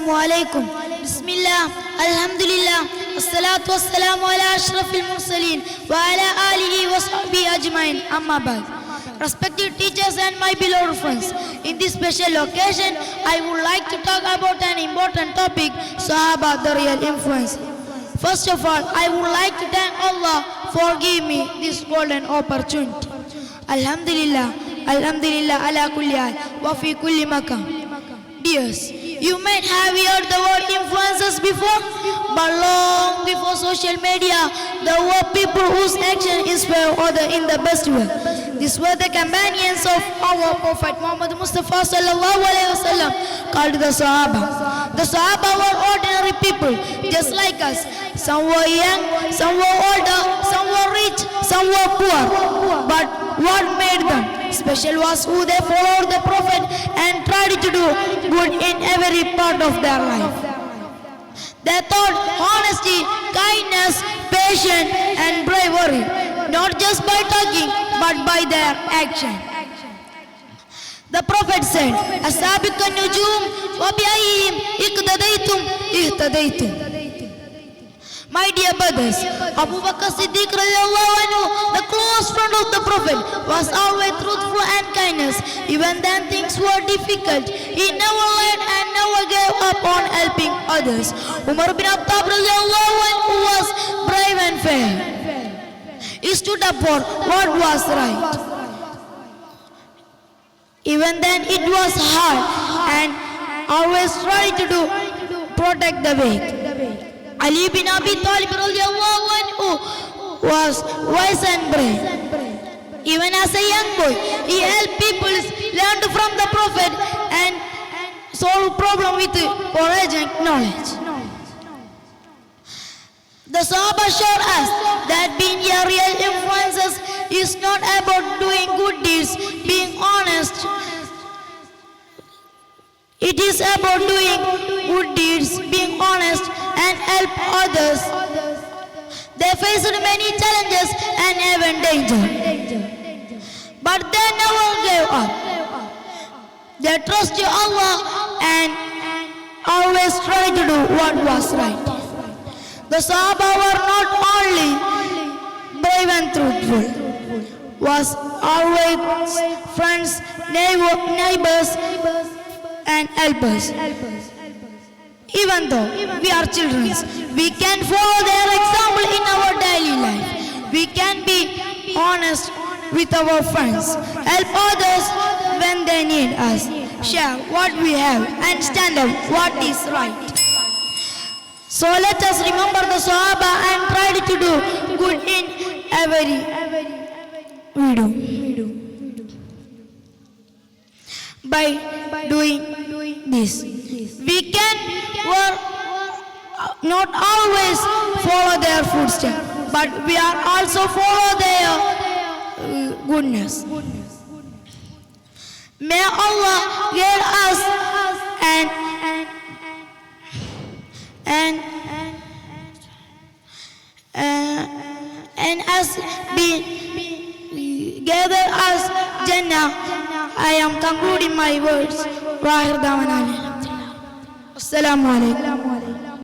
Assalamu alaikum. Bismillah. Alhamdulillah. Assalatu wassalamu ala ashrafil mursaleen wa ala alihi wa sahbihi ajmain. Amma ba'd. Respected teachers and my beloved friends, in this special occasion, I would like to talk about an important topic, Sahaba, the real influence. First of all, I would like to thank Allah for giving me this golden opportunity. Alhamdulillah, Alhamdulillah, ala kulli hal, wa fi kulli makan. Dears, you might have heard the word influencers before, but long before social media, there were people whose action inspired others in the best way. These were the companions of our Prophet Muhammad Mustafa sallallahu alaihi wasallam, called the Sahaba. The Sahaba were ordinary people, just like us. Some were young, some were older, some were rich, some were poor. But what made them special was who they followed the Prophet and tried to do good in every part of their life. They taught honesty, kindness, patience, and bravery, not just by talking, but by their action. The Prophet said, "Asabiqun nujum wa bi'ayyihim iqtadaytum ihtadaytum." My dear brothers, Abu Bakr Siddiq radiallahu anhu, the close friend of the Prophet, was always truthful and kindness. Even then things were difficult, he never lied and never gave up on helping others. Umar bin Khattab radiallahu anhu was brave and fair. He stood up for what was right. Even then it was hard and always tried to protect the weak. Ali bin Abi Talib radiallahu anhu was wise and brave. Even as a young boy, he helped people learn from the Prophet and solve problems with courage and knowledge. The Sahaba showed us that being a real influencer is not about doing good deeds, being honest. It is about doing good deeds, being honest, and help others. They faced many challenges and even danger, but they never gave up. They trusted Allah and always tried to do what was right. The Sahaba were not only brave and truthful, was always friends, neighbors, and helpers. Even though we are children, we can follow their example in our daily life. We can be honest with our friends, help others when they need us, share what we have, and stand up what is right. So let us remember the Sahaba and try to do good in every we do. By doing this, we can not always follow their footsteps, but we are also follow their goodness. May Allah guide us and as be gather us Jannah. I am concluding my words. Assalamu alaikum.